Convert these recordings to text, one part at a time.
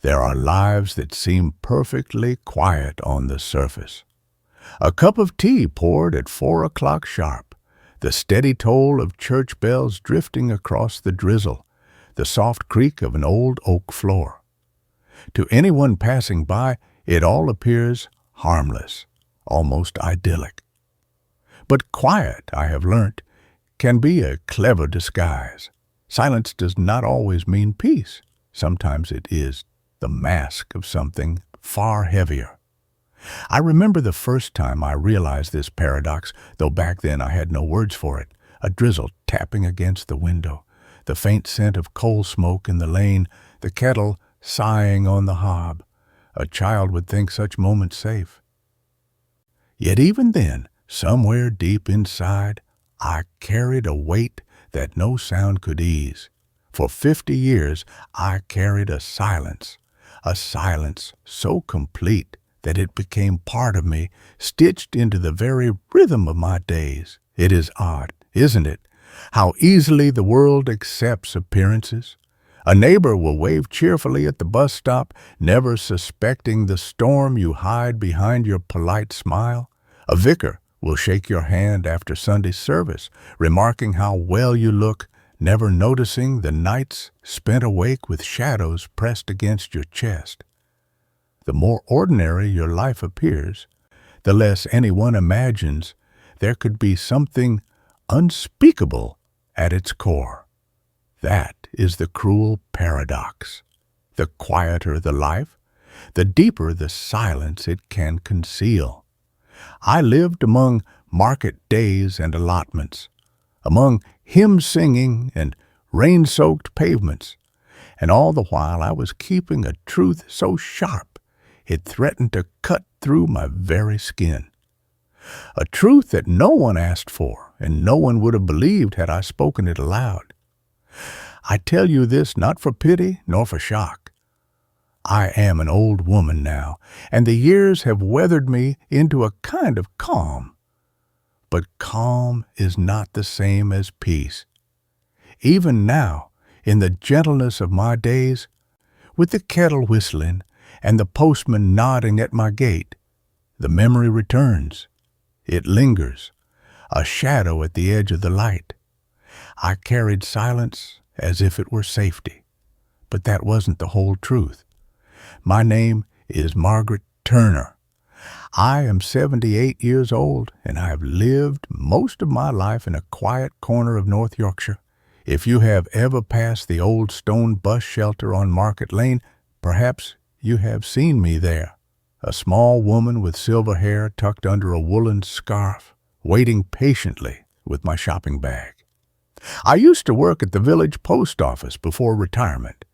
There are lives that seem perfectly quiet on the surface. A cup of tea poured at 4 o'clock sharp, the steady toll of church bells drifting across the drizzle, the soft creak of an old oak floor. To anyone passing by, it all appears harmless, almost idyllic. But quiet, I have learnt, can be a clever disguise. Silence does not always mean peace. Sometimes it is the mask of something far heavier. I remember the first time I realized this paradox, though back then I had no words for it. A drizzle tapping against the window, the faint scent of coal smoke in the lane, the kettle sighing on the hob. A child would think such moments safe. Yet even then, somewhere deep inside, I carried a weight that no sound could ease. For 50 years, I carried a silence so complete that it became part of me, stitched into the very rhythm of my days. It is odd, isn't it, how easily the world accepts appearances? A neighbor will wave cheerfully at the bus stop, never suspecting the storm you hide behind your polite smile. A vicar will shake your hand after Sunday service, remarking how well you look, never noticing the nights spent awake with shadows pressed against your chest. The more ordinary your life appears, the less anyone imagines there could be something unspeakable at its core. That is the cruel paradox. The quieter the life, the deeper the silence it can conceal. I lived among market days and allotments, among hymn-singing and rain-soaked pavements, and all the while I was keeping a truth so sharp it threatened to cut through my very skin. A truth that no one asked for, and no one would have believed had I spoken it aloud. I tell you this not for pity nor for shock. I am an old woman now, and the years have weathered me into a kind of calm. But calm is not the same as peace. Even now, in the gentleness of my days, with the kettle whistling and the postman nodding at my gate, the memory returns. It lingers, a shadow at the edge of the light. I carried silence as if it were safety, but that wasn't the whole truth. My name is Margaret Turner. I am 78 years old, and I have lived most of my life in a quiet corner of North Yorkshire. If you have ever passed the old stone bus shelter on Market Lane, perhaps you have seen me there, a small woman with silver hair tucked under a woolen scarf, waiting patiently with my shopping bag. I used to work at the village post office before retirement,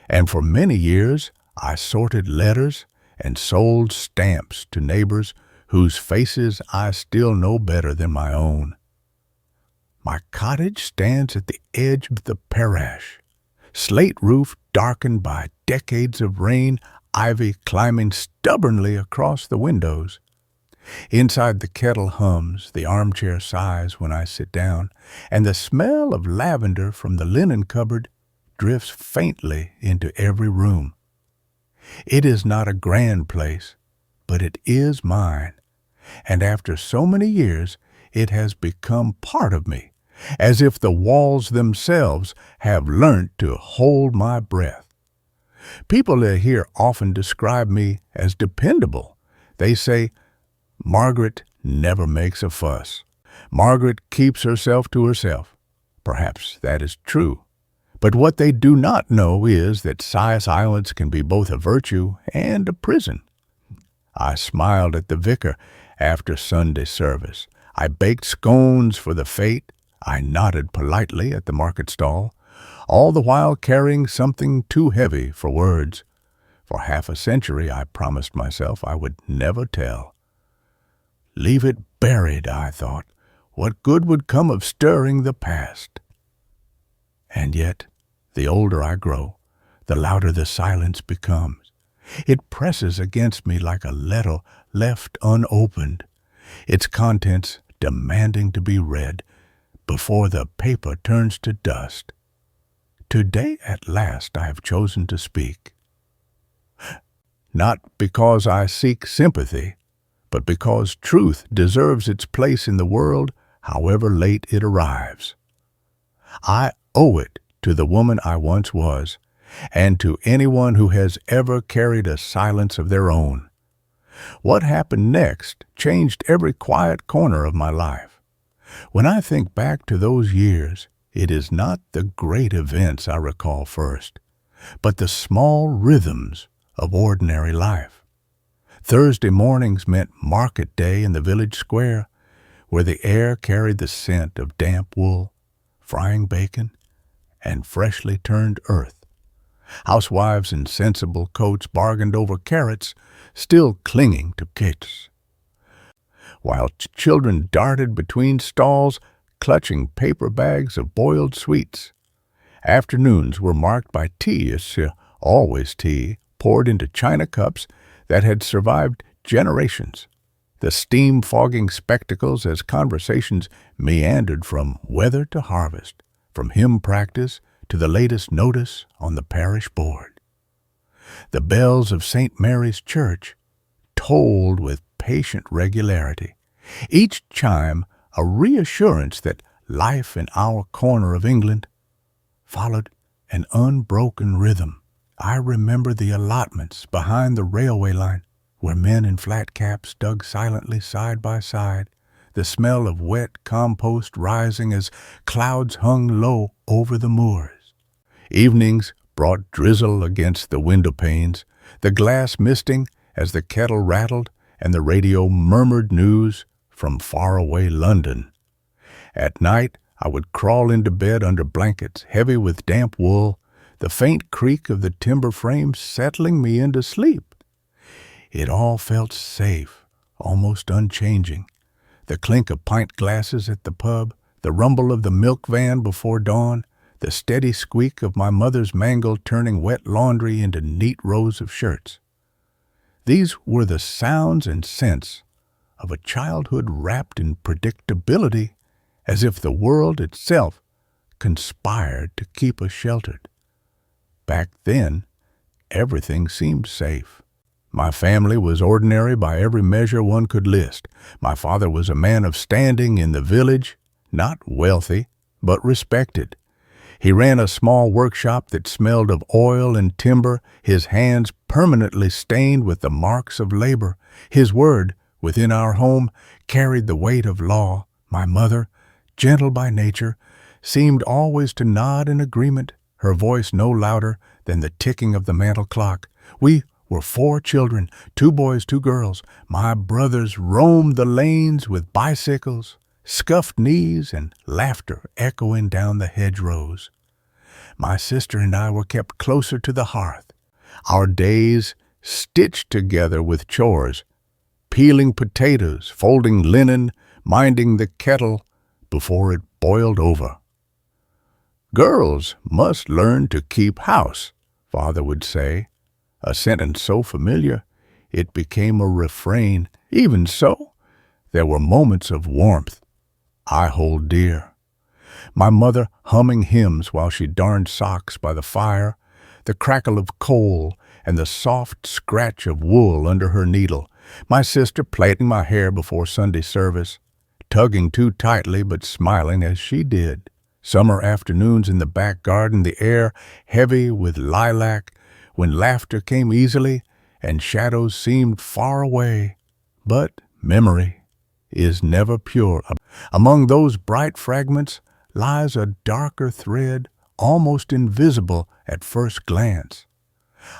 and for many years I sorted letters and sold stamps to neighbors whose faces I still know better than my own. My cottage stands at the edge of the parish, slate roof darkened by decades of rain, ivy climbing stubbornly across the windows. Inside the kettle hums, the armchair sighs when I sit down, and the smell of lavender from the linen cupboard drifts faintly into every room. It is not a grand place, but it is mine, and after so many years it has become part of me, as if the walls themselves have learnt to hold my breath. People here often describe me as dependable. They say, "Margaret never makes a fuss. Margaret keeps herself to herself." Perhaps that is true. But what they do not know is that silence can be both a virtue and a prison. I smiled at the vicar after Sunday service. I baked scones for the fete. I nodded politely at the market stall, all the while carrying something too heavy for words. For half a century I promised myself I would never tell. Leave it buried, I thought. What good would come of stirring the past? And yet, the older I grow, the louder the silence becomes. It presses against me like a letter left unopened, its contents demanding to be read before the paper turns to dust. Today at last I have chosen to speak. not because I seek sympathy, but because truth deserves its place in the world, however late it arrives. I owe it to the woman I once was, and to anyone who has ever carried a silence of their own. What happened next changed every quiet corner of my life. When I think back to those years, it is not the great events I recall first, but the small rhythms of ordinary life. Thursday mornings meant market day in the village square, where the air carried the scent of damp wool, frying bacon, and freshly turned earth. Housewives in sensible coats bargained over carrots, still clinging to kits, while children darted between stalls, clutching paper bags of boiled sweets. Afternoons were marked by tea, always tea, poured into china cups that had survived generations. The steam-fogging spectacles as conversations meandered from weather to harvest, from hymn practice to the latest notice on the parish board. The bells of St. Mary's Church tolled with patient regularity, each chime a reassurance that life in our corner of England followed an unbroken rhythm. I remember the allotments behind the railway line, where men in flat caps dug silently side by side, the smell of wet compost rising as clouds hung low over the moors. Evenings brought drizzle against the window panes, the glass misting as the kettle rattled and the radio murmured news from faraway London. At night, I would crawl into bed under blankets heavy with damp wool, the faint creak of the timber frame settling me into sleep. It all felt safe, almost unchanging. The clink of pint glasses at the pub, the rumble of the milk van before dawn, the steady squeak of my mother's mangle turning wet laundry into neat rows of shirts. These were the sounds and scents of a childhood wrapped in predictability, as if the world itself conspired to keep us sheltered. Back then, everything seemed safe. My family was ordinary by every measure one could list. My father was a man of standing in the village, not wealthy, but respected. He ran a small workshop that smelled of oil and timber, his hands permanently stained with the marks of labor. His word, within our home, carried the weight of law. My mother, gentle by nature, seemed always to nod in agreement, her voice no louder than the ticking of the mantel clock. We were 4 children, 2 boys, 2 girls. My brothers roamed the lanes with bicycles, scuffed knees, and laughter echoing down the hedgerows. My sister and I were kept closer to the hearth, our days stitched together with chores, peeling potatoes, folding linen, minding the kettle before it boiled over. "Girls must learn to keep house," Father would say, a sentence so familiar it became a refrain. Even so, there were moments of warmth I hold dear. My mother humming hymns while she darned socks by the fire, the crackle of coal and the soft scratch of wool under her needle. My sister plaiting my hair before Sunday service, tugging too tightly but smiling as she did. Summer afternoons in the back garden, the air heavy with lilac, when laughter came easily and shadows seemed far away. But memory is never pure. Among those bright fragments lies a darker thread, almost invisible at first glance.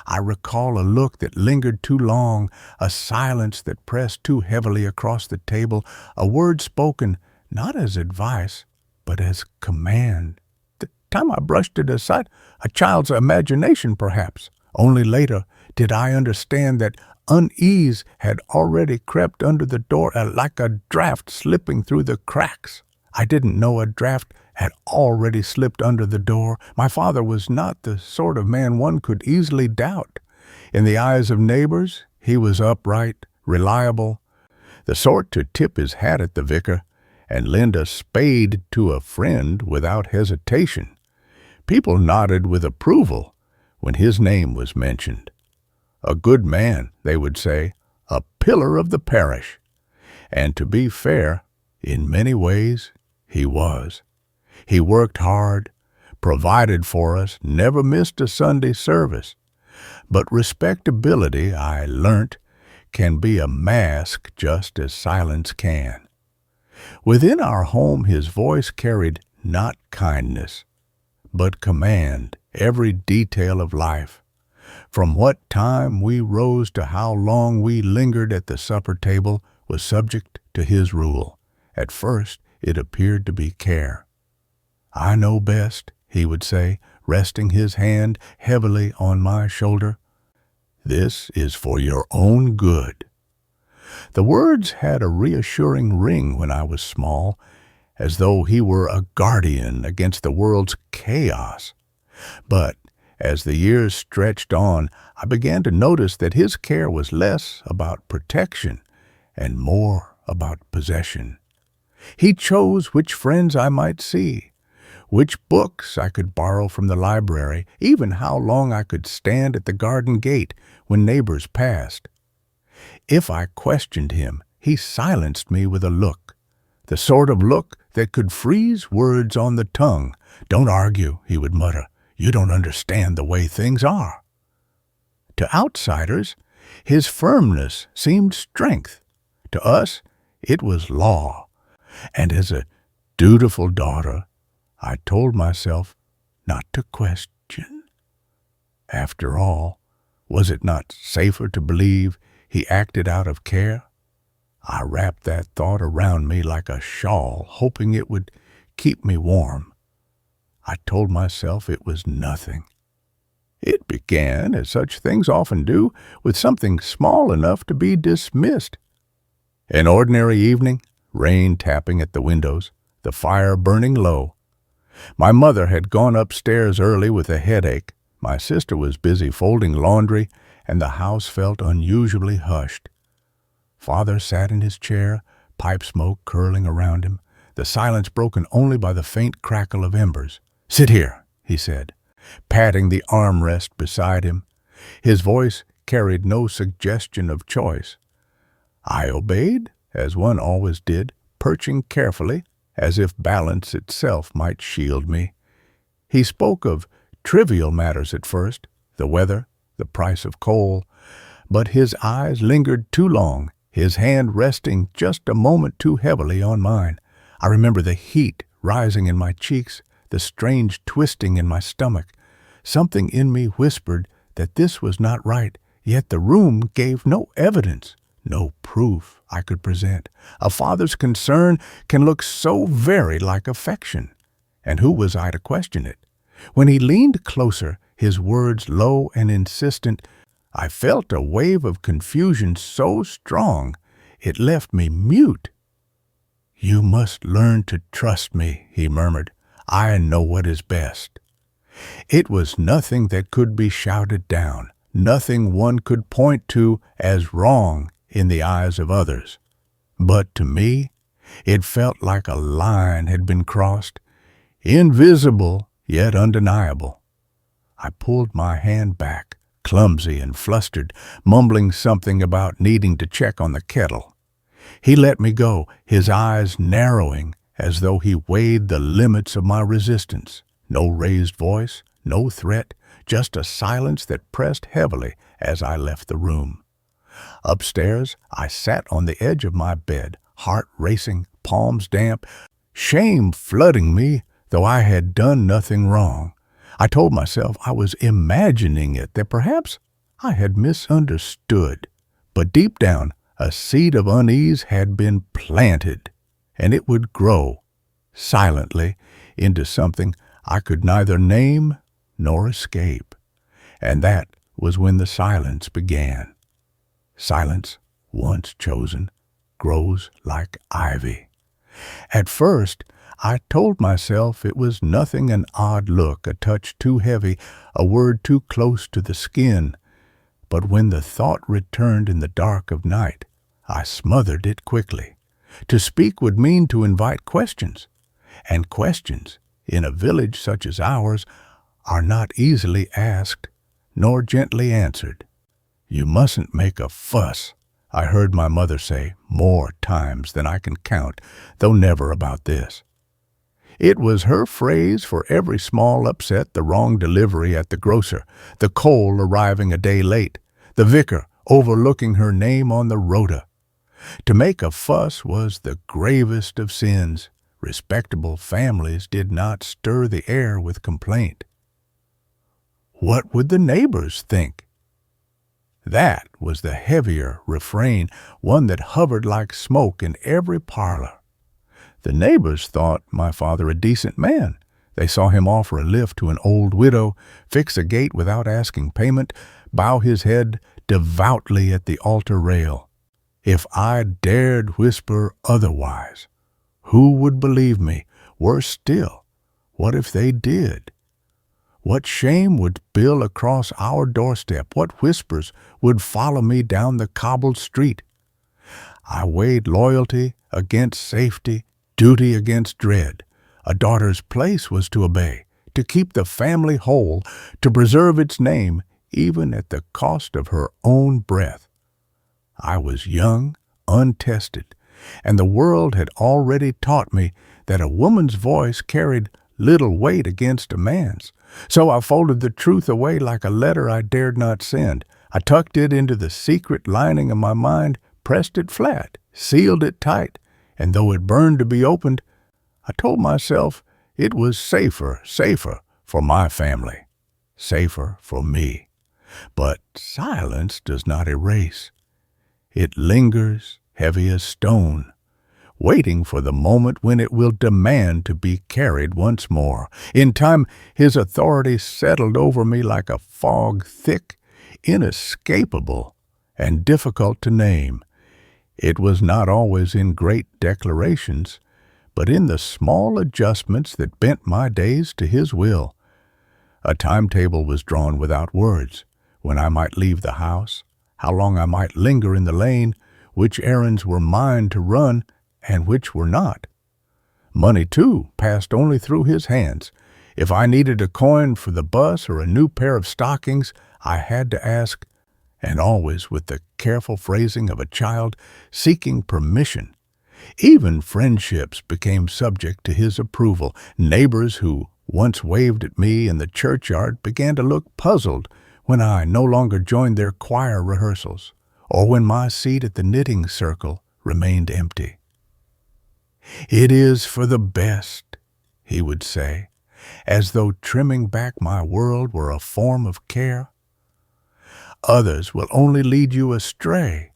I recall a look that lingered too long, a silence that pressed too heavily across the table, a word spoken not as advice, but as command. The time I brushed it aside, a child's imagination perhaps. Only later did I understand that unease had already crept under the door like a draft slipping through the cracks. I didn't know a draft had already slipped under the door. My father was not the sort of man one could easily doubt. In the eyes of neighbors, he was upright, reliable, the sort to tip his hat at the vicar and lend a spade to a friend without hesitation. People nodded with approval when his name was mentioned. A good man, they would say, a pillar of the parish. And to be fair, in many ways, he was. He worked hard, provided for us, never missed a Sunday service. But respectability, I learnt, can be a mask just as silence can. Within our home, his voice carried not kindness, but command every detail of life. From what time we rose to how long we lingered at the supper table was subject to his rule. At first, it appeared to be care. "I know best," he would say, resting his hand heavily on my shoulder. "This is for your own good." The words had a reassuring ring when I was small, as though he were a guardian against the world's chaos. But as the years stretched on, I began to notice that his care was less about protection and more about possession. He chose which friends I might see, which books I could borrow from the library, even how long I could stand at the garden gate when neighbors passed. If I questioned him, he silenced me with a look, the sort of look that could freeze words on the tongue. "Don't argue," he would mutter. "You don't understand the way things are." To outsiders, his firmness seemed strength. To us, it was law. And as a dutiful daughter, I told myself not to question. After all, was it not safer to believe he acted out of care? I wrapped that thought around me like a shawl, hoping it would keep me warm. I told myself it was nothing. It began, as such things often do, with something small enough to be dismissed. An ordinary evening, rain tapping at the windows, the fire burning low. My mother had gone upstairs early with a headache. My sister was busy folding laundry, and the house felt unusually hushed. Father sat in his chair, pipe smoke curling around him, the silence broken only by the faint crackle of embers. "Sit here," he said, patting the armrest beside him. His voice carried no suggestion of choice. I obeyed, as one always did, perching carefully, as if balance itself might shield me. He spoke of trivial matters at first, the weather, the price of coal, but his eyes lingered too long, his hand resting just a moment too heavily on mine. I remember the heat rising in my cheeks, the strange twisting in my stomach. Something in me whispered that this was not right, yet the room gave no evidence, no proof I could present. A father's concern can look so very like affection, and who was I to question it? When he leaned closer, his words low and insistent, I felt a wave of confusion so strong it left me mute. "You must learn to trust me," he murmured. "I know what is best." It was nothing that could be shouted down, nothing one could point to as wrong in the eyes of others. But to me, it felt like a line had been crossed, invisible yet undeniable. I pulled my hand back, clumsy and flustered, mumbling something about needing to check on the kettle. He let me go, his eyes narrowing as though he weighed the limits of my resistance. No raised voice, no threat, just a silence that pressed heavily as I left the room. Upstairs, I sat on the edge of my bed, heart racing, palms damp, shame flooding me, though I had done nothing wrong. I told myself I was imagining it, that perhaps I had misunderstood. But deep down, a seed of unease had been planted, and it would grow, silently, into something I could neither name nor escape. And that was when the silence began. Silence, once chosen, grows like ivy. At first, I told myself it was nothing, an odd look, a touch too heavy, a word too close to the skin. But when the thought returned in the dark of night, I smothered it quickly. To speak would mean to invite questions, and questions, in a village such as ours, are not easily asked nor gently answered. "You mustn't make a fuss," I heard my mother say more times than I can count, though never about this. It was her phrase for every small upset: the wrong delivery at the grocer, the coal arriving a day late, the vicar overlooking her name on the rota. To make a fuss was the gravest of sins. Respectable families did not stir the air with complaint. What would the neighbors think? That was the heavier refrain, one that hovered like smoke in every parlor. The neighbors thought my father a decent man. They saw him offer a lift to an old widow, fix a gate without asking payment, bow his head devoutly at the altar rail. If I dared whisper otherwise, who would believe me? Worse still, what if they did? What shame would spill across our doorstep? What whispers would follow me down the cobbled street? I weighed loyalty against safety, duty against dread. A daughter's place was to obey, to keep the family whole, to preserve its name, even at the cost of her own breath. I was young, untested, and the world had already taught me that a woman's voice carried little weight against a man's. So I folded the truth away like a letter I dared not send. I tucked it into the secret lining of my mind, pressed it flat, sealed it tight, and though it burned to be opened, I told myself it was safer for my family, safer for me. But silence does not erase. It lingers, heavy as stone, waiting for the moment when it will demand to be carried once more. In time, his authority settled over me like a fog, thick, inescapable, and difficult to name. It was not always in great declarations, but in the small adjustments that bent my days to his will. A timetable was drawn without words: when I might leave the house, how long I might linger in the lane, which errands were mine to run and which were not. Money, too, passed only through his hands. If I needed a coin for the bus or a new pair of stockings, I had to ask, and always with the careful phrasing of a child seeking permission. Even friendships became subject to his approval. Neighbors who once waved at me in the churchyard began to look puzzled when I no longer joined their choir rehearsals, or when my seat at the knitting circle remained empty. "It is for the best," he would say, as though trimming back my world were a form of care. "Others will only lead you astray."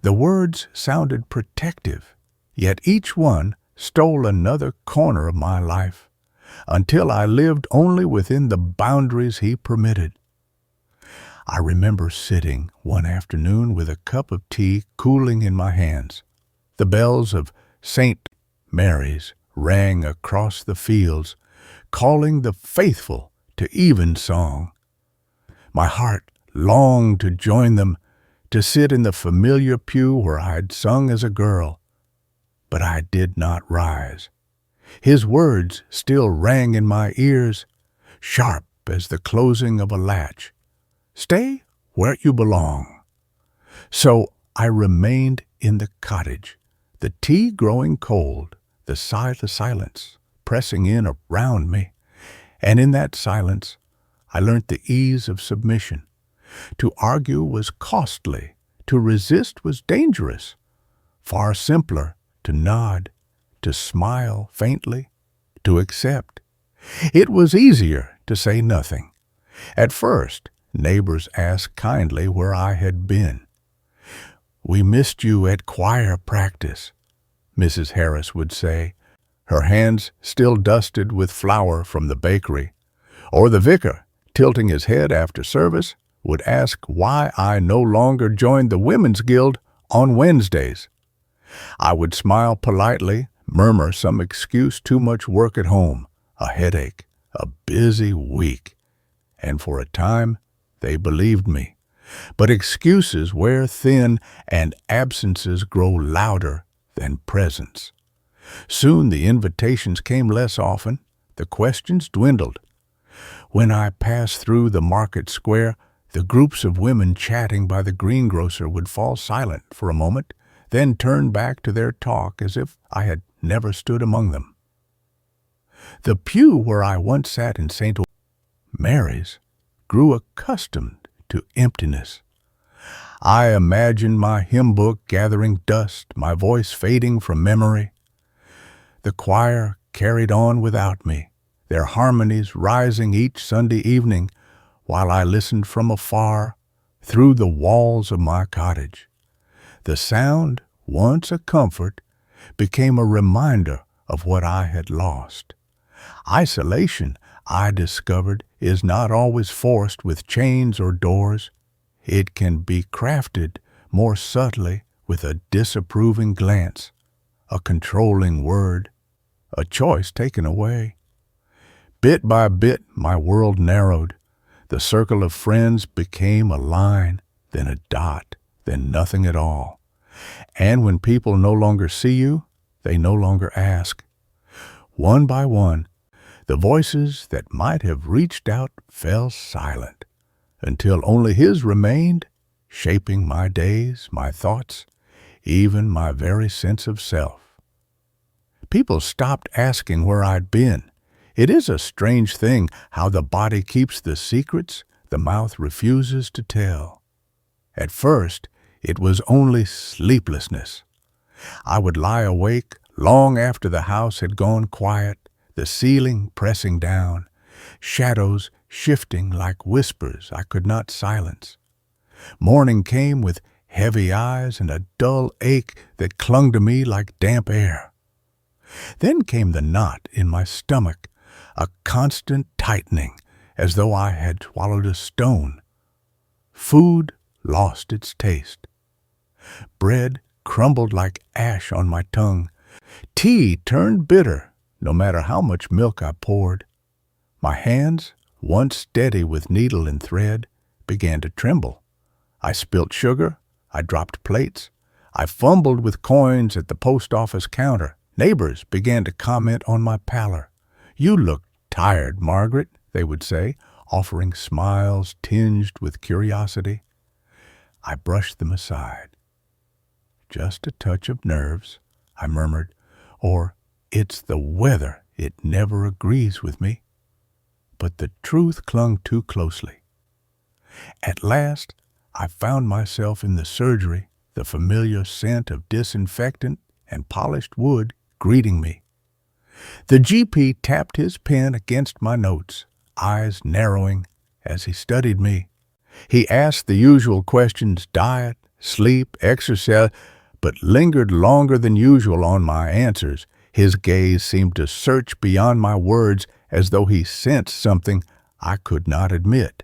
The words sounded protective, yet each one stole another corner of my life, until I lived only within the boundaries he permitted. I remember sitting one afternoon with a cup of tea cooling in my hands. The bells of St. Mary's rang across the fields, calling the faithful to evensong. My heart longed to join them, to sit in the familiar pew where I had sung as a girl. But I did not rise. His words still rang in my ears, sharp as the closing of a latch. "Stay where you belong." So I remained in the cottage, the tea growing cold, the silence pressing in around me. And in that silence, I learnt the ease of submission. To argue was costly, to resist was dangerous. Far simpler to nod, to smile faintly, to accept. It was easier to say nothing. At first, neighbors asked kindly where I had been. "We missed you at choir practice," Mrs. Harris would say, her hands still dusted with flour from the bakery. Or the vicar, tilting his head after service, would ask why I no longer joined the Women's Guild on Wednesdays. I would smile politely, murmur some excuse: too much work at home, a headache, a busy week. And for a time, they believed me. But excuses wear thin, and absences grow louder than presence. Soon the invitations came less often, the questions dwindled. When I passed through the market square, The groups of women chatting by the greengrocer would fall silent for a moment, then turn back to their talk as if I had never stood among them. The pew where I once sat in St. Mary's grew accustomed to emptiness. I imagined my hymn book gathering dust, my voice fading from memory. The choir carried on without me, their harmonies rising each Sunday evening while I listened from afar through the walls of my cottage. The sound, once a comfort, became a reminder of what I had lost. Isolation, I discovered, is not always forced with chains or doors. It can be crafted more subtly with a disapproving glance, a controlling word, a choice taken away. Bit by bit, my world narrowed. The circle of friends became a line, then a dot, then nothing at all. And when people no longer see you, they no longer ask. One by one, the voices that might have reached out fell silent, until only his remained, shaping my days, my thoughts, even my very sense of self. People stopped asking where I'd been. It is a strange thing how the body keeps the secrets the mouth refuses to tell. At first, it was only sleeplessness. I would lie awake long after the house had gone quiet, the ceiling pressing down, shadows shifting like whispers I could not silence. Morning came with heavy eyes and a dull ache that clung to me like damp air. Then came the knot in my stomach, a constant tightening, as though I had swallowed a stone. Food lost its taste. Bread crumbled like ash on my tongue. Tea turned bitter, no matter how much milk I poured. My hands, once steady with needle and thread, began to tremble. I spilt sugar. I dropped plates. I fumbled with coins at the post office counter. Neighbors began to comment on my pallor. "You look tired, Margaret," they would say, offering smiles tinged with curiosity. I brushed them aside. "Just a touch of nerves," I murmured, or "It's the weather, it never agrees with me." But the truth clung too closely. At last, I found myself in the surgery, the familiar scent of disinfectant and polished wood greeting me. The GP tapped his pen against my notes, eyes narrowing as he studied me. He asked the usual questions, diet, sleep, exercise, but lingered longer than usual on my answers. His gaze seemed to search beyond my words as though he sensed something I could not admit.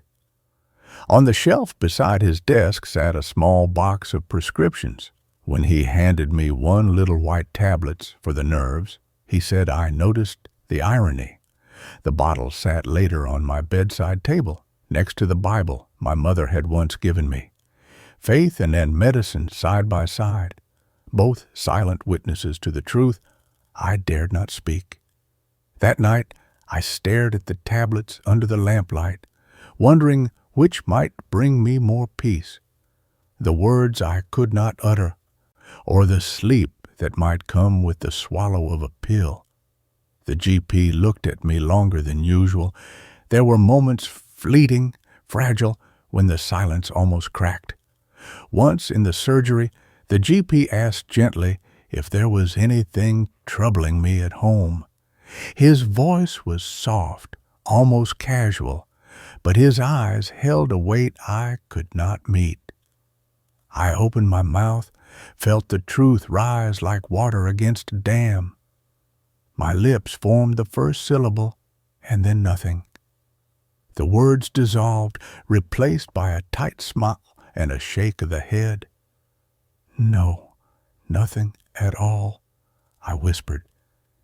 On the shelf beside his desk sat a small box of prescriptions. When he handed me one little white tablet for the nerves, he said I noticed the irony. The bottle sat later on my bedside table, next to the Bible my mother had once given me. Faith and then medicine side by side, both silent witnesses to the truth. I dared not speak. That night, I stared at the tablets under the lamplight, wondering which might bring me more peace, the words I could not utter, or the sleep that might come with the swallow of a pill. The GP looked at me longer than usual. There were moments, fleeting, fragile, when the silence almost cracked. Once in the surgery, the GP asked gently if there was anything troubling me at home. His voice was soft, almost casual, but his eyes held a weight I could not meet. I opened my mouth, felt the truth rise like water against a dam. My lips formed the first syllable, and then nothing. The words dissolved, replaced by a tight smile and a shake of the head. "No, nothing at all," I whispered.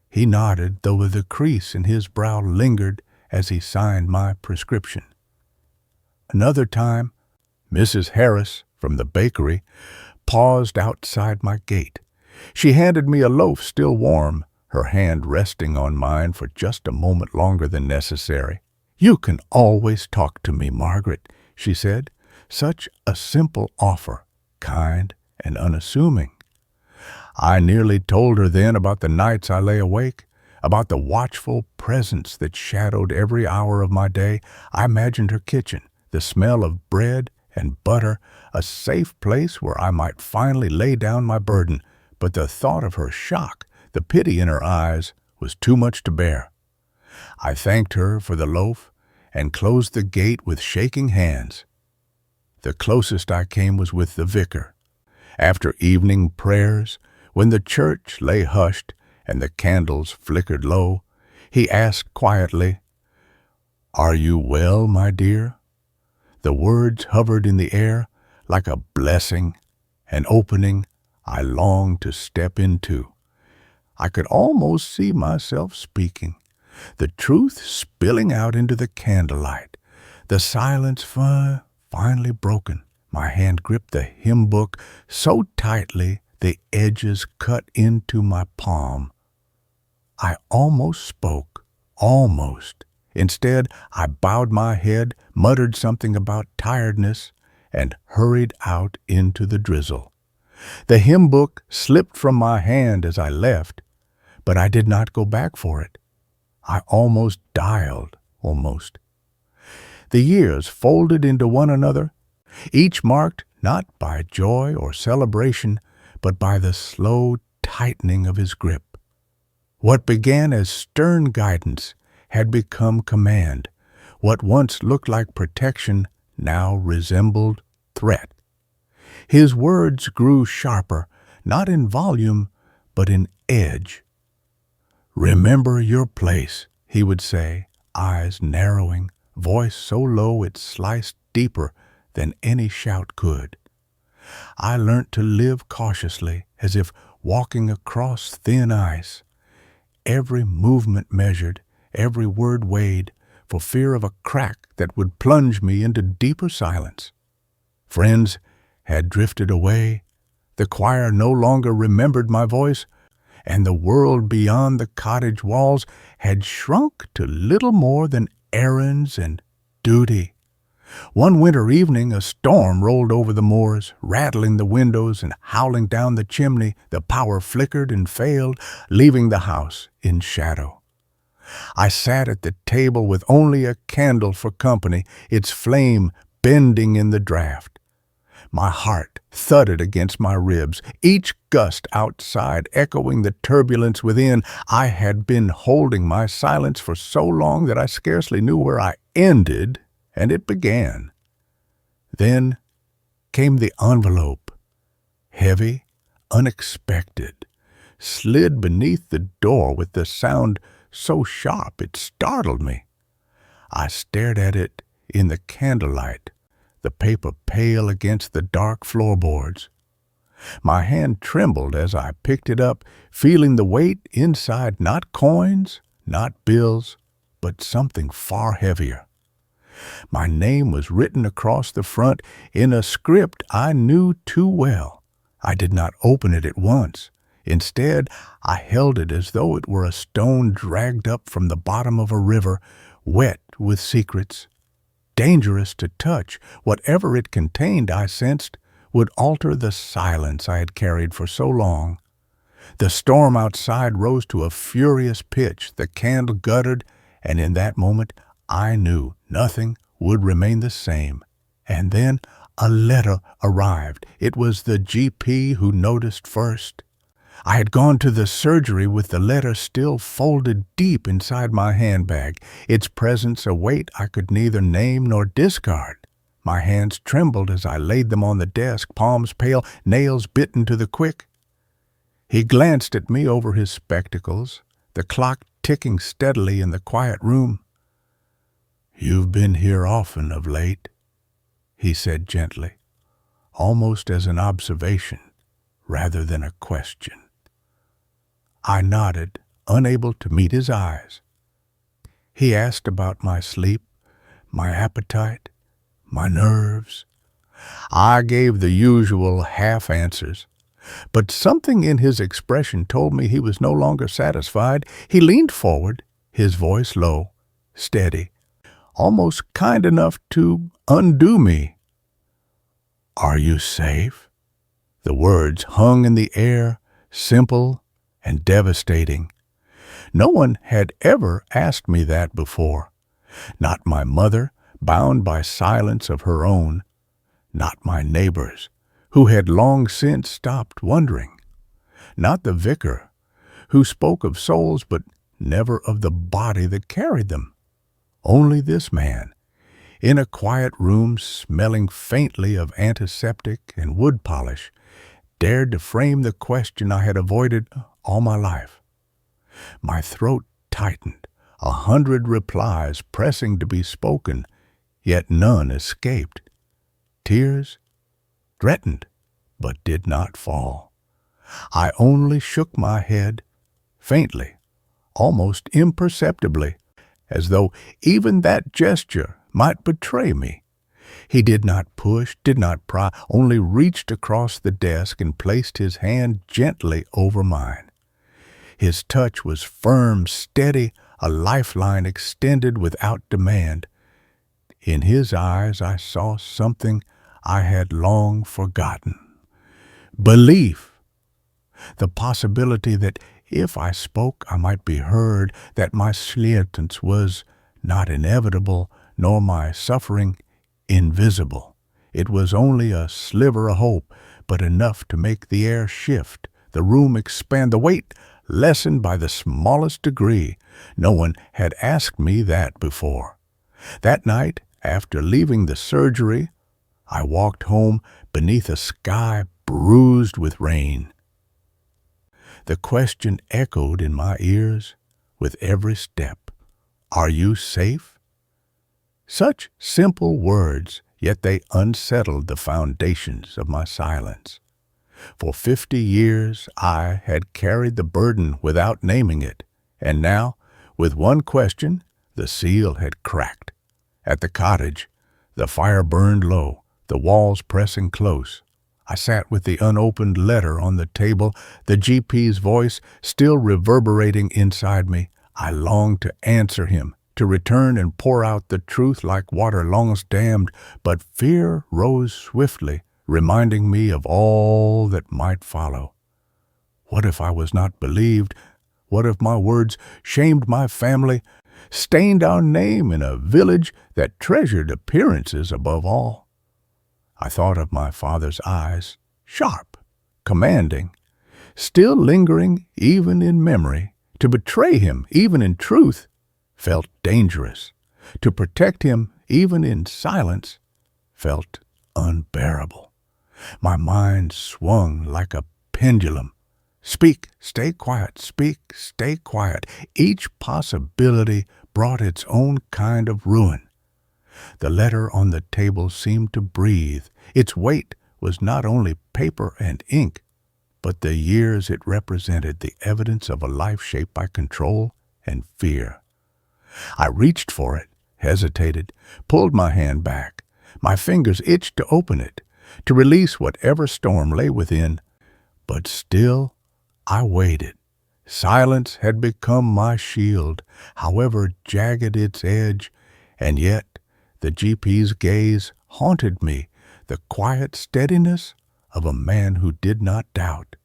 He nodded, though the crease in his brow lingered as he signed my prescription. Another time, Mrs. Harris, from the bakery, paused outside my gate. She handed me a loaf still warm, her hand resting on mine for just a moment longer than necessary. "You can always talk to me, Margaret," she said. Such a simple offer, kind and unassuming. I nearly told her then about the nights I lay awake, about the watchful presence that shadowed every hour of my day. I imagined her kitchen, the smell of bread and butter, a safe place where I might finally lay down my burden. But the thought of her shock, the pity in her eyes, was too much to bear. I thanked her for the loaf and closed the gate with shaking hands. The closest I came was with the vicar. After evening prayers, when the church lay hushed and the candles flickered low, he asked quietly, "Are you well, my dear?" The words hovered in the air like a blessing, an opening I longed to step into. I could almost see myself speaking, the truth spilling out into the candlelight. The silence finally broken. My hand gripped the hymn book so tightly the edges cut into my palm. I almost spoke, almost. Instead, I bowed my head, muttered something about tiredness, and hurried out into the drizzle. The hymn book slipped from my hand as I left, but I did not go back for it. I almost dialed, almost. The years folded into one another, each marked not by joy or celebration, but by the slow tightening of his grip. What began as stern guidance had become command. What once looked like protection now resembled threat. His words grew sharper, not in volume, but in edge. "Remember your place," he would say, eyes narrowing, voice so low it sliced deeper than any shout could. I learnt to live cautiously, as if walking across thin ice. Every movement measured, every word weighed, for fear of a crack that would plunge me into deeper silence. Friends had drifted away, the choir no longer remembered my voice, and the world beyond the cottage walls had shrunk to little more than errands and duty. One winter evening a storm rolled over the moors, rattling the windows and howling down the chimney. The power flickered and failed, leaving the house in shadow. I sat at the table with only a candle for company, its flame bending in the draught. My heart thudded against my ribs, each gust outside echoing the turbulence within. I had been holding my silence for so long that I scarcely knew where I ended and it began. Then came the envelope, heavy, unexpected, slid beneath the door with the sound so sharp it startled me. I stared at it in the candlelight, the paper pale against the dark floorboards. My hand trembled as I picked it up, feeling the weight inside, not coins, not bills, but something far heavier. My name was written across the front in a script I knew too well. I did not open it at once. Instead, I held it as though it were a stone dragged up from the bottom of a river, wet with secrets. Dangerous to touch, whatever it contained, I sensed, would alter the silence I had carried for so long. The storm outside rose to a furious pitch, the candle guttered, and in that moment I knew nothing would remain the same. And then a letter arrived. It was the GP who noticed first. I had gone to the surgery with the letter still folded deep inside my handbag, its presence a weight I could neither name nor discard. My hands trembled as I laid them on the desk, palms pale, nails bitten to the quick. He glanced at me over his spectacles, the clock ticking steadily in the quiet room. "You've been here often of late," he said gently, almost as an observation rather than a question. I nodded, unable to meet his eyes. He asked about my sleep, my appetite, my nerves. I gave the usual half answers, but something in his expression told me he was no longer satisfied. He leaned forward, his voice low, steady, almost kind enough to undo me. "Are you safe?" The words hung in the air, simple and devastating. No one had ever asked me that before. Not my mother, bound by silence of her own. Not my neighbors, who had long since stopped wondering. Not the vicar, who spoke of souls but never of the body that carried them. Only this man, in a quiet room smelling faintly of antiseptic and wood polish, dared to frame the question I had avoided all my life. My throat tightened, 100 replies pressing to be spoken, yet none escaped. Tears threatened, but did not fall. I only shook my head, faintly, almost imperceptibly, as though even that gesture might betray me. He did not push, did not pry, only reached across the desk and placed his hand gently over mine. His touch was firm, steady, a lifeline extended without demand. In his eyes I saw something I had long forgotten. Belief. The possibility that if I spoke I might be heard, that my sentence was not inevitable, nor my suffering invisible. It was only a sliver of hope, but enough to make the air shift, the room expand, the weight lessened by the smallest degree. No one had asked me that before. That night, after leaving the surgery, I walked home beneath a sky bruised with rain. The question echoed in my ears with every step. "Are you safe?" Such simple words, yet they unsettled the foundations of my silence. For 50 years I had carried the burden without naming it, and now, with one question, the seal had cracked. At the cottage, the fire burned low, the walls pressing close. I sat with the unopened letter on the table, the GP's voice still reverberating inside me. I longed to answer him, to return and pour out the truth like water long dammed, but fear rose swiftly, reminding me of all that might follow. What if I was not believed? What if my words shamed my family, stained our name in a village that treasured appearances above all? I thought of my father's eyes, sharp, commanding, still lingering even in memory. To betray him, even in truth, felt dangerous. To protect him, even in silence, felt unbearable. My mind swung like a pendulum. Speak, stay quiet, speak, stay quiet. Each possibility brought its own kind of ruin. The letter on the table seemed to breathe. Its weight was not only paper and ink, but the years it represented, the evidence of a life shaped by control and fear. I reached for it, hesitated, pulled my hand back. My fingers itched to open it, to release whatever storm lay within. But still I waited. Silence had become my shield, however jagged its edge, and yet the GP's gaze haunted me, the quiet steadiness of a man who did not doubt.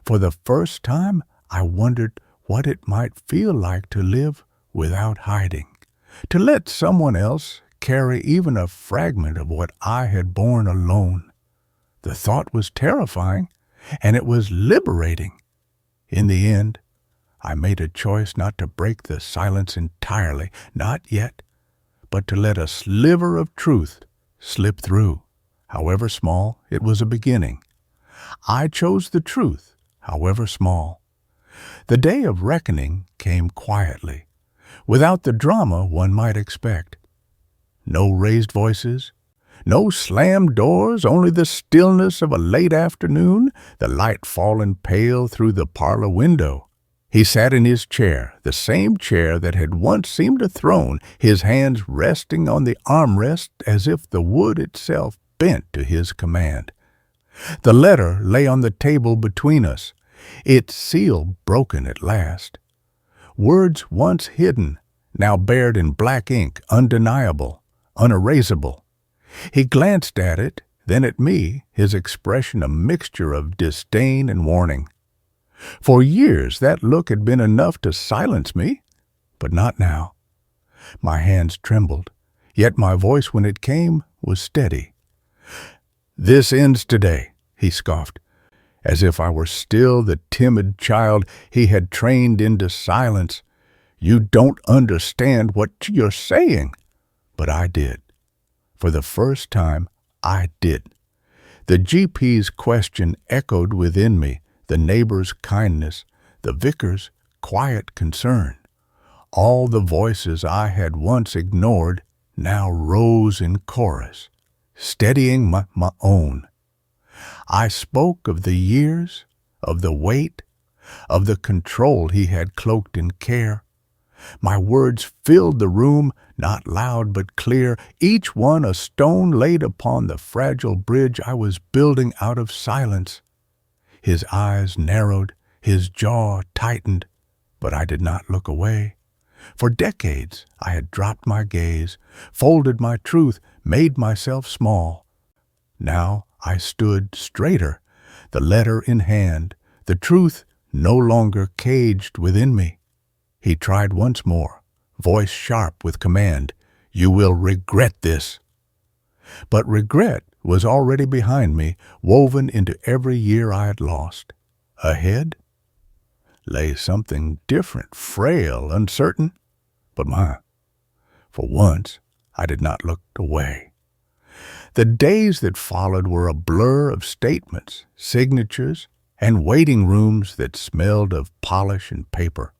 For the first time, I wondered what it might feel like to live without hiding, to let someone else carry even a fragment of what I had borne alone. The thought was terrifying, and it was liberating. In the end, I made a choice not to break the silence entirely, not yet, but to let a sliver of truth slip through. However small, it was a beginning. I chose the truth, however small. The day of reckoning came quietly, without the drama one might expect. No raised voices, no slammed doors, only the stillness of a late afternoon, the light falling pale through the parlor window. He sat in his chair, the same chair that had once seemed a throne, his hands resting on the armrest as if the wood itself bent to his command. The letter lay on the table between us, its seal broken at last. Words once hidden, now bared in black ink, undeniable, unerasable. He glanced at it, then at me, his expression a mixture of disdain and warning. For years that look had been enough to silence me, but not now. My hands trembled, yet my voice when it came was steady. "This ends today," he scoffed, as if I were still the timid child he had trained into silence. "You don't understand what you're saying." But I did. For the first time, I did. The GP's question echoed within me, the neighbor's kindness, the vicar's quiet concern. All the voices I had once ignored now rose in chorus, steadying my own. I spoke of the years, of the weight, of the control he had cloaked in care. My words filled the room, not loud but clear, each one a stone laid upon the fragile bridge I was building out of silence. His eyes narrowed, his jaw tightened, but I did not look away. For decades I had dropped my gaze, folded my truth, made myself small. Now I stood straighter, the letter in hand, the truth no longer caged within me. He tried once more, voice sharp with command, "You will regret this." But regret was already behind me, woven into every year I had lost. Ahead lay something different, frail, uncertain, but for once I did not look away. The days that followed were a blur of statements, signatures, and waiting rooms that smelled of polish and paper.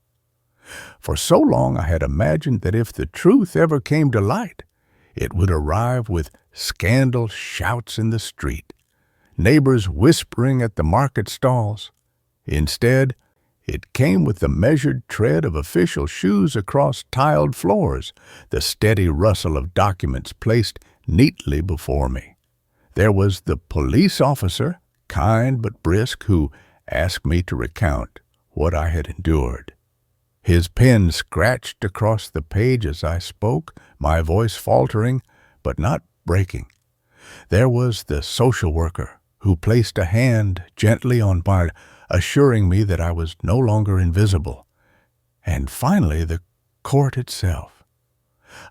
For so long I had imagined that if the truth ever came to light, it would arrive with scandal shouts in the street, neighbors whispering at the market stalls. Instead, it came with the measured tread of official shoes across tiled floors, the steady rustle of documents placed neatly before me. There was the police officer, kind but brisk, who asked me to recount what I had endured. His pen scratched across the page as I spoke, my voice faltering, but not breaking. There was the social worker, who placed a hand gently on mine, assuring me that I was no longer invisible. And finally the court itself.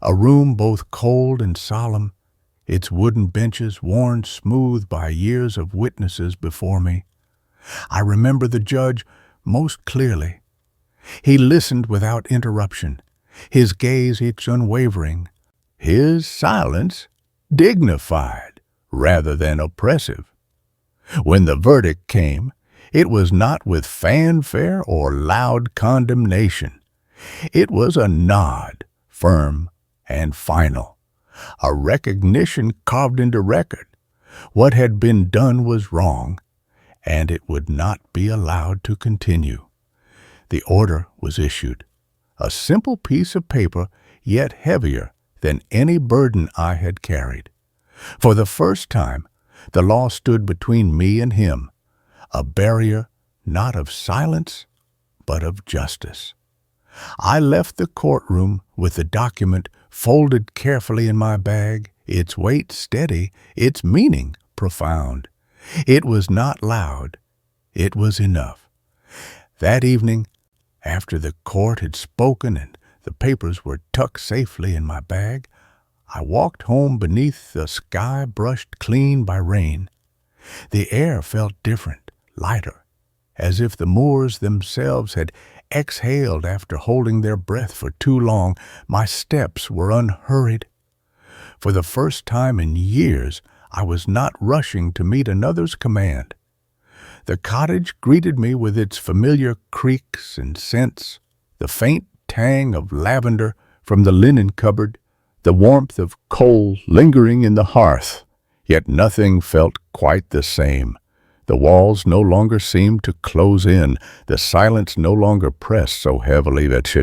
A room both cold and solemn, its wooden benches worn smooth by years of witnesses before me. I remember the judge most clearly. He listened without interruption, his gaze each unwavering, his silence dignified rather than oppressive. When the verdict came, it was not with fanfare or loud condemnation. It was a nod, firm and final, a recognition carved into record. What had been done was wrong, and it would not be allowed to continue. The order was issued, a simple piece of paper, yet heavier than any burden I had carried. For the first time, the law stood between me and him, a barrier not of silence, but of justice. I left the courtroom with the document folded carefully in my bag, its weight steady, its meaning profound. It was not loud. It was enough. That evening, after the court had spoken and the papers were tucked safely in my bag, I walked home beneath the sky brushed clean by rain. The air felt different, lighter, as if the moors themselves had exhaled after holding their breath for too long. My steps were unhurried. For the first time in years, I was not rushing to meet another's command. The cottage greeted me with its familiar creaks and scents, the faint tang of lavender from the linen cupboard, the warmth of coal lingering in the hearth. Yet nothing felt quite the same. The walls no longer seemed to close in, the silence no longer pressed so heavily that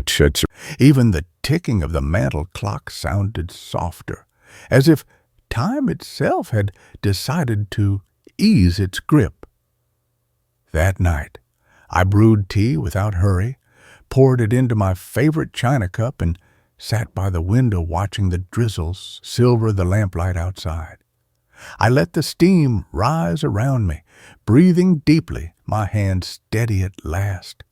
even the ticking of the mantel clock sounded softer, as if time itself had decided to ease its grip. That night, I brewed tea without hurry, poured it into my favorite china cup, and sat by the window watching the drizzles silver the lamplight outside. I let the steam rise around me, breathing deeply, my hand steady at last.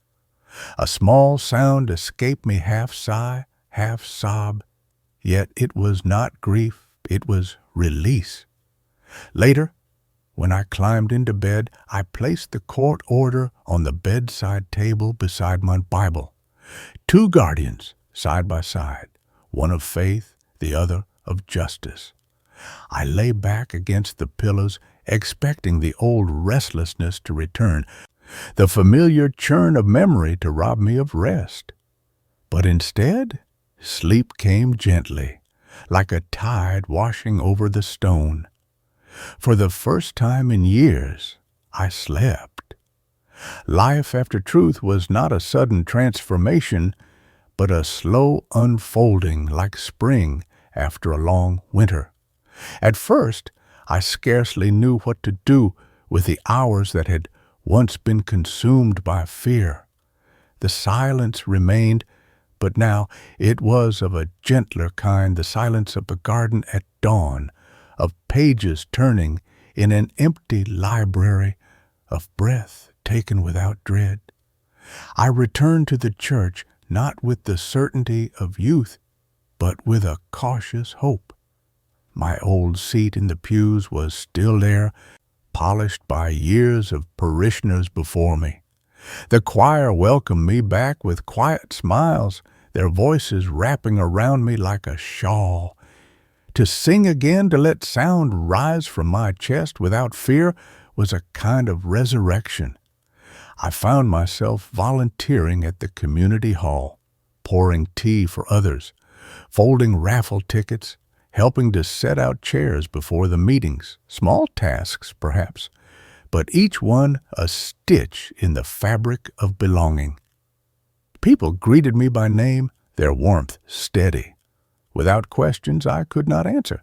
A small sound escaped me, half sigh, half sob, yet it was not grief, it was release. Later, when I climbed into bed, I placed the court order on the bedside table beside my Bible. Two guardians, side by side, one of faith, the other of justice. I lay back against the pillows, expecting the old restlessness to return, the familiar churn of memory to rob me of rest. But instead, sleep came gently, like a tide washing over the stone. For the first time in years, I slept. Life after truth was not a sudden transformation, but a slow unfolding like spring after a long winter. At first, I scarcely knew what to do with the hours that had once been consumed by fear. The silence remained, but now it was of a gentler kind, the silence of the garden at dawn, of pages turning in an empty library, of breath taken without dread. I returned to the church not with the certainty of youth, but with a cautious hope. My old seat in the pews was still there, polished by years of parishioners before me. The choir welcomed me back with quiet smiles, their voices wrapping around me like a shawl. To sing again, to let sound rise from my chest without fear, was a kind of resurrection. I found myself volunteering at the community hall, pouring tea for others, folding raffle tickets, helping to set out chairs before the meetings, small tasks perhaps, but each one a stitch in the fabric of belonging. People greeted me by name, their warmth steady. Without questions, I could not answer.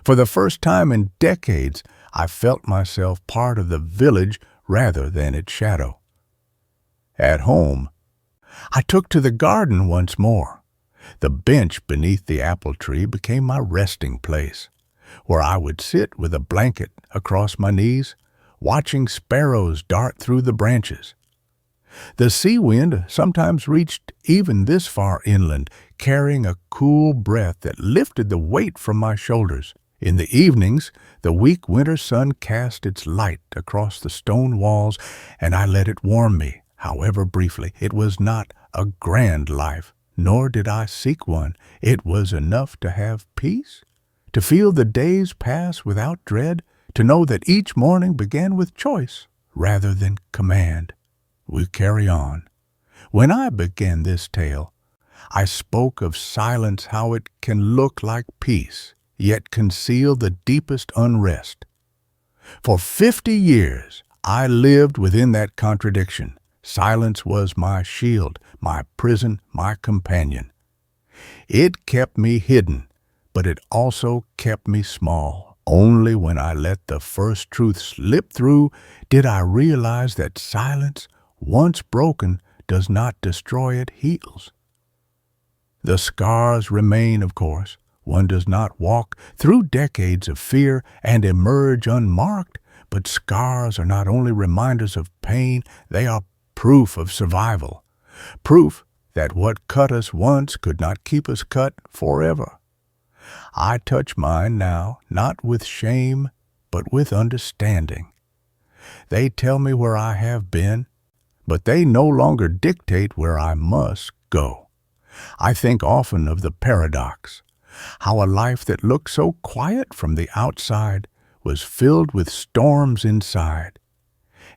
For the first time in decades, I felt myself part of the village rather than its shadow. At home, I took to the garden once more. The bench beneath the apple tree became my resting place, where I would sit with a blanket across my knees, watching sparrows dart through the branches. The sea wind sometimes reached even this far inland, carrying a cool breath that lifted the weight from my shoulders. In the evenings, the weak winter sun cast its light across the stone walls, and I let it warm me, however briefly. It was not a grand life, nor did I seek one. It was enough to have peace, to feel the days pass without dread, to know that each morning began with choice rather than command. We carry on. When I began this tale, I spoke of silence, how it can look like peace, yet conceal the deepest unrest. For 50 years, I lived within that contradiction. Silence was my shield, my prison, my companion. It kept me hidden, but it also kept me small. Only when I let the first truth slip through did I realize that silence, once broken, does not destroy, it heals. The scars remain, of course. One does not walk through decades of fear and emerge unmarked, but scars are not only reminders of pain, they are proof of survival, proof that what cut us once could not keep us cut forever. I touch mine now, not with shame, but with understanding. They tell me where I have been, but they no longer dictate where I must go. I think often of the paradox, how a life that looked so quiet from the outside was filled with storms inside.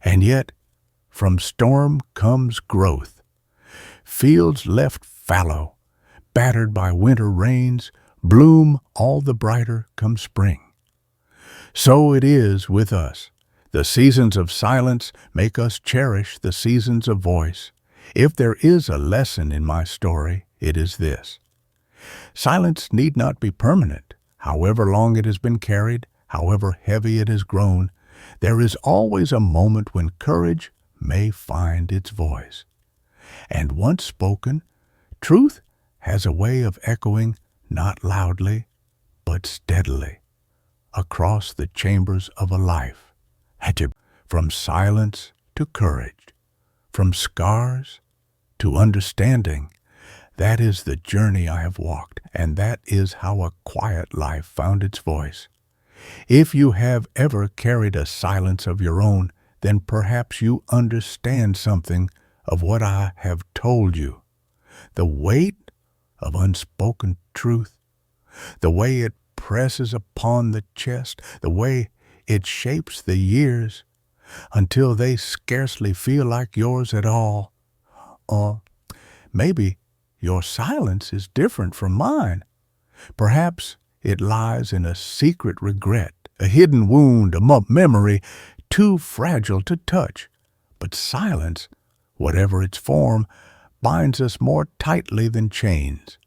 And yet, from storm comes growth. Fields left fallow, battered by winter rains, bloom all the brighter come spring. So it is with us. The seasons of silence make us cherish the seasons of voice. If there is a lesson in my story, it is this. Silence need not be permanent. However long it has been carried, however heavy it has grown, there is always a moment when courage may find its voice. And once spoken, truth has a way of echoing not loudly, but steadily. across the chambers of a life. From silence to courage, from scars to understanding. That is the journey I have walked, and that is how a quiet life found its voice. If you have ever carried a silence of your own, then perhaps you understand something of what I have told you. The weight of unspoken truth, the way it presses upon the chest, the way it shapes the years until they scarcely feel like yours at all. Or maybe your silence is different from mine. Perhaps it lies in a secret regret, a hidden wound, a memory too fragile to touch. But silence, whatever its form, binds us more tightly than chains.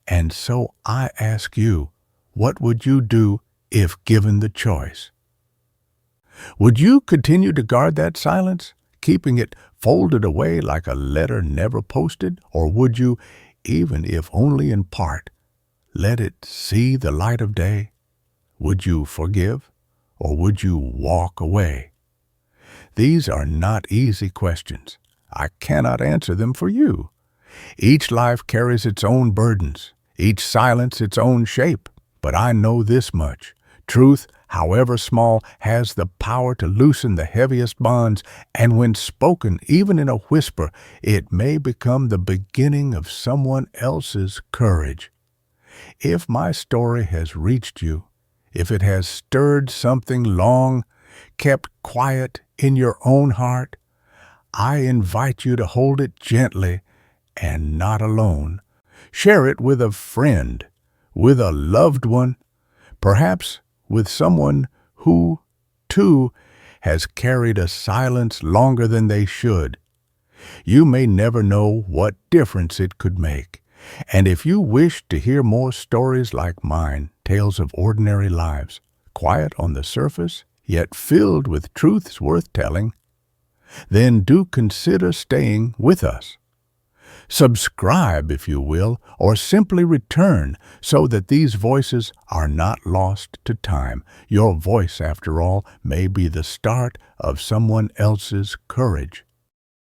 And so I ask you, what would you do if given the choice? Would you continue to guard that silence, keeping it folded away like a letter never posted? Or would you, even if only in part, let it see the light of day? Would you forgive, or would you walk away? These are not easy questions. I cannot answer them for you. Each life carries its own burdens, each silence its own shape. But I know this much. Truth, however small, has the power to loosen the heaviest bonds, and when spoken, even in a whisper, it may become the beginning of someone else's courage. If my story has reached you, if it has stirred something long kept quiet in your own heart, I invite you to hold it gently and not alone. Share it with a friend, with a loved one, perhaps with someone who, too, has carried a silence longer than they should. You may never know what difference it could make. And if you wish to hear more stories like mine, tales of ordinary lives, quiet on the surface, yet filled with truths worth telling, then do consider staying with us. Subscribe, if you will, or simply return so that these voices are not lost to time. Your voice, after all, may be the start of someone else's courage.